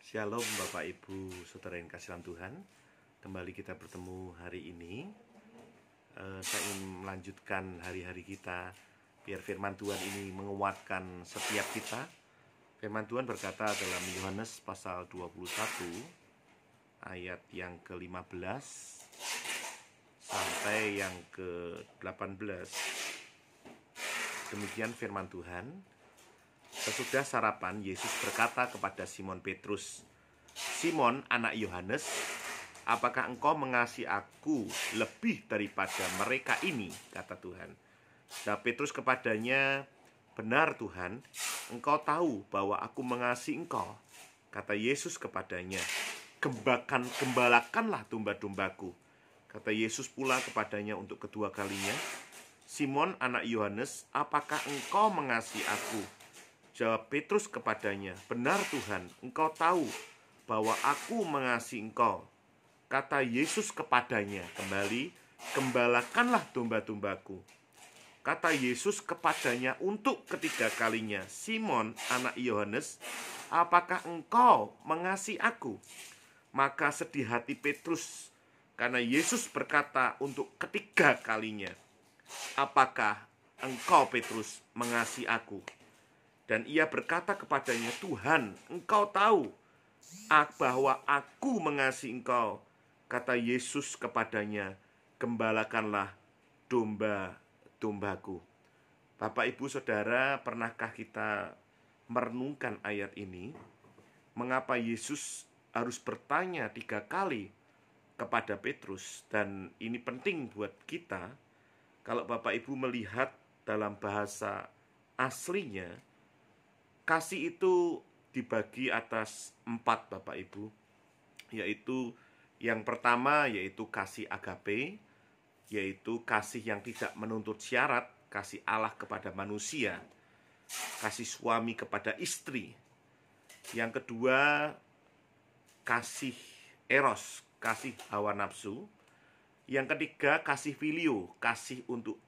Shalom Bapak Ibu Saudara yang kasih dalam Tuhan. Kembali kita bertemu hari ini. Saya ingin melanjutkan hari-hari kita, biar firman Tuhan ini menguatkan setiap kita. Firman Tuhan berkata dalam Yohanes pasal 21 ayat yang ke-15 sampai yang ke-18. Demikian firman Tuhan. Sesudah sarapan, Yesus berkata kepada Simon Petrus, "Simon, anak Yohanes, apakah engkau mengasihi aku lebih daripada mereka ini?" kata Tuhan. Dan Petrus kepadanya, "Benar Tuhan, engkau tahu bahwa aku mengasihi engkau." Kata Yesus kepadanya, "Gembalakanlah domba-dombaku." Kata Yesus pula kepadanya untuk kedua kalinya, "Simon, anak Yohanes, apakah engkau mengasihi aku?" Jawab Petrus kepadanya, "Benar Tuhan, engkau tahu bahwa aku mengasihi engkau." Kata Yesus kepadanya kembali, "Gembalakanlah domba-dombaku." Kata Yesus kepadanya untuk ketiga kalinya, "Simon, anak Yohanes, apakah engkau mengasihi aku?" Maka sedih hati Petrus, karena Yesus berkata untuk ketiga kalinya, "Apakah engkau, Petrus, mengasihi aku?" Dan ia berkata kepadanya, "Tuhan, engkau tahu bahwa aku mengasihi engkau." Kata Yesus kepadanya, "Gembalakanlah domba-dombaku." Bapak, Ibu, Saudara, pernahkah kita merenungkan ayat ini? Mengapa Yesus harus bertanya 3 kali kepada Petrus? Dan ini penting buat kita. Kalau Bapak Ibu melihat dalam bahasa aslinya, kasih itu dibagi atas 4, Bapak Ibu. Yaitu yang pertama yaitu kasih agape, yaitu kasih yang tidak menuntut syarat, kasih Allah kepada manusia, kasih suami kepada istri. Yang kedua kasih eros, kasih hawa nafsu. Yang ketiga kasih filio, kasih untuk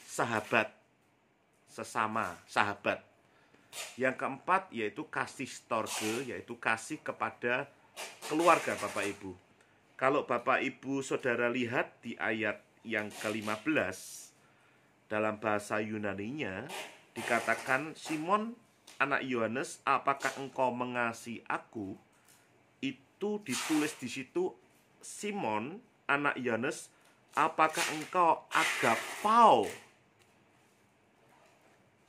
sahabat, sesama sahabat. Yang keempat yaitu kasih storge, yaitu kasih kepada keluarga, Bapak Ibu. Kalau Bapak Ibu Saudara lihat di ayat yang ke-15, dalam bahasa Yunaninya dikatakan, "Simon, anak Yohanes, apakah engkau mengasihi aku?" Itu ditulis di situ, "Simon, anak Yohanes, apakah engkau agapao?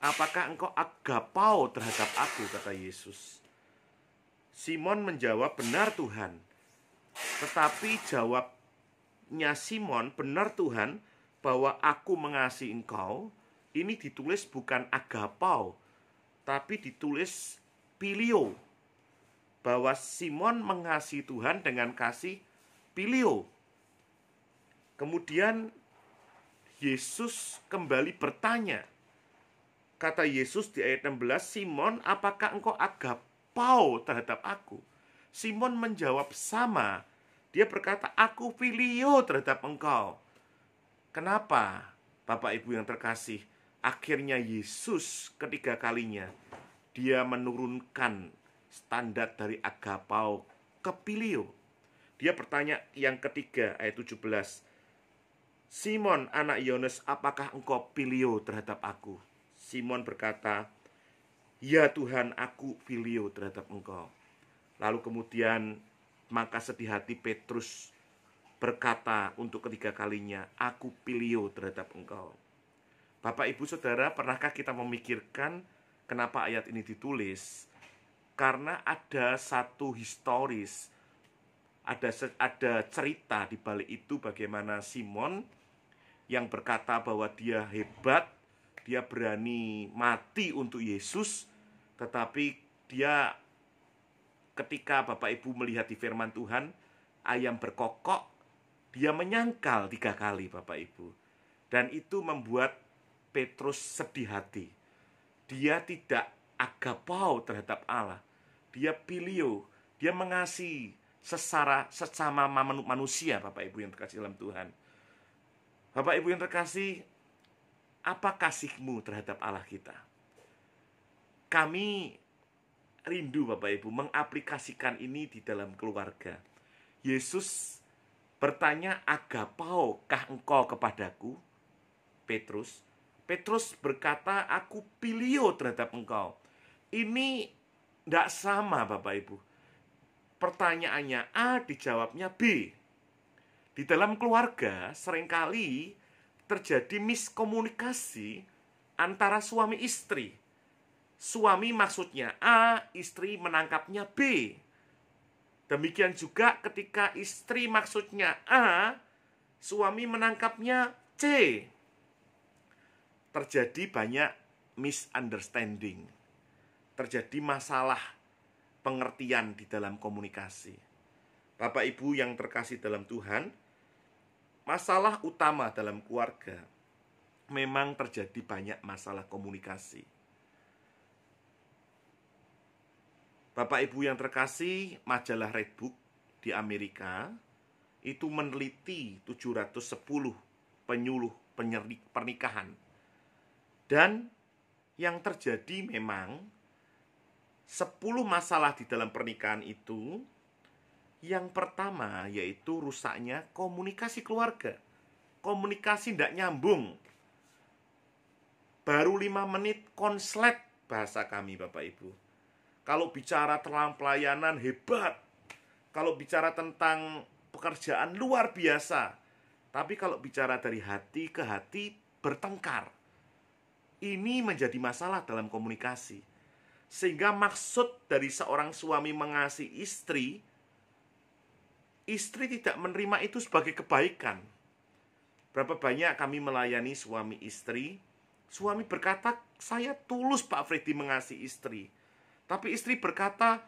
Apakah engkau agapao terhadap aku?" kata Yesus. Simon menjawab, "Benar Tuhan." Tetapi jawabnya Simon, "Benar Tuhan, bahwa aku mengasihi engkau," ini ditulis bukan agapao, tapi ditulis pilio. Bahwa Simon mengasihi Tuhan dengan kasih pilio. Kemudian Yesus kembali bertanya. Kata Yesus di ayat 16, "Simon, apakah engkau agapao terhadap aku?" Simon menjawab sama. Dia berkata, "Aku filio terhadap engkau." Kenapa, Bapak Ibu yang terkasih? Akhirnya Yesus ketiga kalinya dia menurunkan standar dari agapao ke filio. Dia bertanya yang ketiga, ayat 17, "Simon, anak Yohanes, apakah engkau filio terhadap aku?" Simon berkata, "Ya Tuhan, aku filio terhadap engkau." Lalu kemudian maka sedih hati Petrus berkata untuk ketiga kalinya, "Aku filio terhadap engkau." Bapak, Ibu, Saudara, pernahkah kita memikirkan kenapa ayat ini ditulis? Karena ada satu historis, ada cerita di balik itu, bagaimana Simon yang berkata bahwa dia hebat, dia berani mati untuk Yesus, tetapi dia ketika Bapak Ibu melihat di firman Tuhan, ayam berkokok, dia menyangkal 3 kali, Bapak Ibu. Dan itu membuat Petrus sedih hati. Dia tidak agapao terhadap Allah. Dia pilio, dia mengasihi sesama manusia, Bapak Ibu yang terkasih dalam Tuhan. Bapak Ibu yang terkasih, apa kasihmu terhadap Allah kita? Kami rindu Bapak Ibu mengaplikasikan ini di dalam keluarga. Yesus bertanya, agapaukah engkau kepadaku? Petrus. Petrus berkata, aku pilio terhadap engkau. Ini tidak sama Bapak Ibu. Pertanyaannya A, dijawabnya B. Di dalam keluarga seringkali terjadi miskomunikasi antara suami istri. Suami maksudnya A, istri menangkapnya B. Demikian juga ketika istri maksudnya A, suami menangkapnya C. Terjadi banyak misunderstanding. Terjadi masalah pengertian di dalam komunikasi. Bapak Ibu yang terkasih dalam Tuhan, masalah utama dalam keluarga memang terjadi banyak masalah komunikasi. Bapak Ibu yang terkasih, majalah Redbook di Amerika itu meneliti 710 penyuluh pernikahan. Dan yang terjadi memang 10 masalah di dalam pernikahan itu. Yang pertama yaitu rusaknya komunikasi keluarga. Komunikasi tidak nyambung. Baru 5 menit konslet bahasa kami Bapak Ibu. Kalau bicara tentang pelayanan hebat. Kalau bicara tentang pekerjaan luar biasa. Tapi kalau bicara dari hati ke hati bertengkar. Ini menjadi masalah dalam komunikasi. Sehingga maksud dari seorang suami mengasihi istri, istri tidak menerima itu sebagai kebaikan. Berapa banyak kami melayani suami istri, suami berkata, saya tulus Pak Freddy mengasihi istri. Tapi istri berkata,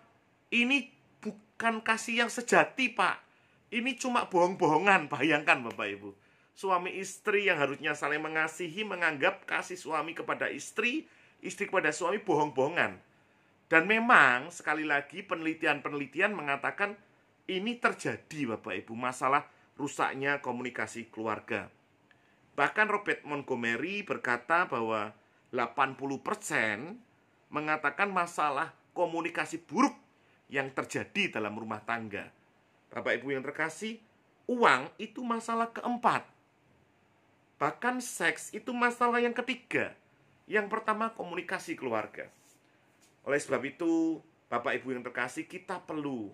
ini bukan kasih yang sejati Pak. Ini cuma bohong-bohongan. Bayangkan Bapak Ibu. Suami istri yang harusnya saling mengasihi, menganggap kasih suami kepada istri, istri kepada suami bohong-bohongan. Dan memang sekali lagi penelitian-penelitian mengatakan ini terjadi Bapak Ibu, masalah rusaknya komunikasi keluarga. Bahkan Robert Montgomery berkata bahwa 80% mengatakan masalah komunikasi buruk yang terjadi dalam rumah tangga. Bapak Ibu yang terkasih, uang itu masalah keempat. Bahkan seks itu masalah yang ketiga. Yang pertama komunikasi keluarga. Oleh sebab itu, Bapak Ibu yang terkasih, kita perlu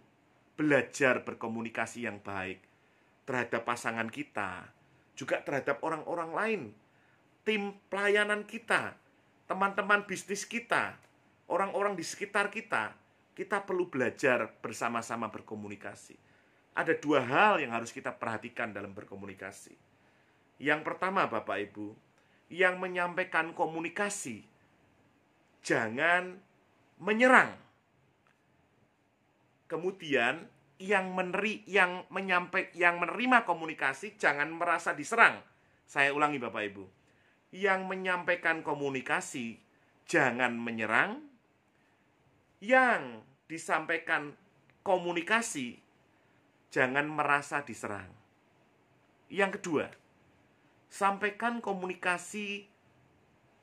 belajar berkomunikasi yang baik terhadap pasangan kita, juga terhadap orang-orang lain, tim pelayanan kita, teman-teman bisnis kita, orang-orang di sekitar kita. Kita perlu belajar bersama-sama berkomunikasi. Ada 2 hal yang harus kita perhatikan dalam berkomunikasi. Yang pertama Bapak Ibu, yang menyampaikan komunikasi jangan menyerang. Kemudian yang menerima komunikasi jangan merasa diserang. Saya ulangi Bapak Ibu. Yang menyampaikan komunikasi jangan menyerang. Yang disampaikan komunikasi jangan merasa diserang. Yang kedua, sampaikan komunikasi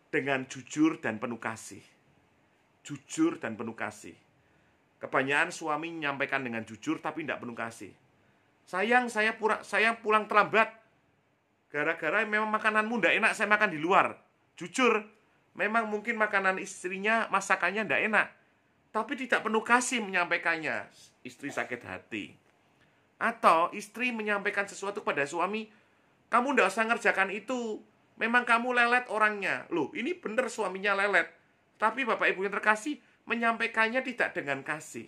dengan jujur dan penuh kasih. Jujur dan penuh kasih. Kebanyakan suami menyampaikan dengan jujur tapi tidak penuh kasih. Sayang, saya pulang terlambat. Gara-gara memang makananmu tidak enak, saya makan di luar. Jujur, memang mungkin makanan istrinya, masakannya tidak enak. Tapi tidak penuh kasih menyampaikannya. Istri sakit hati. Atau istri menyampaikan sesuatu pada suami, kamu tidak usah ngerjakan itu. Memang kamu lelet orangnya. Loh, ini benar suaminya lelet. Tapi Bapak Ibu yang terkasih, menyampaikannya tidak dengan kasih.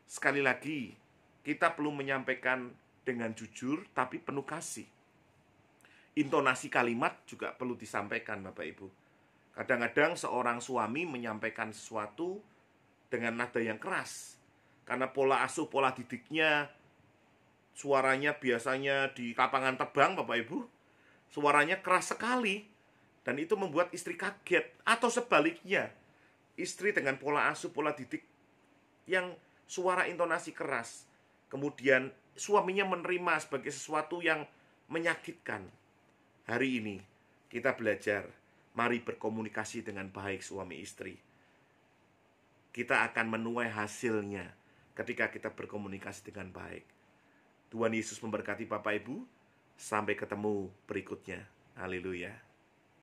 Sekali lagi, kita perlu menyampaikan dengan jujur, tapi penuh kasih. Intonasi kalimat juga perlu disampaikan Bapak Ibu. Kadang-kadang seorang suami menyampaikan sesuatu dengan nada yang keras. Karena pola asuh, pola didiknya, suaranya biasanya di lapangan terbang Bapak Ibu, suaranya keras sekali. Dan itu membuat istri kaget. Atau sebaliknya, istri dengan pola asuh, pola didik yang suara intonasi keras, kemudian suaminya menerima sebagai sesuatu yang menyakitkan. Hari ini kita belajar, mari berkomunikasi dengan baik suami istri. kita akan menuai hasilnya ketika kita berkomunikasi dengan baik. Tuhan Yesus memberkati Bapak Ibu. Sampai ketemu berikutnya. Haleluya.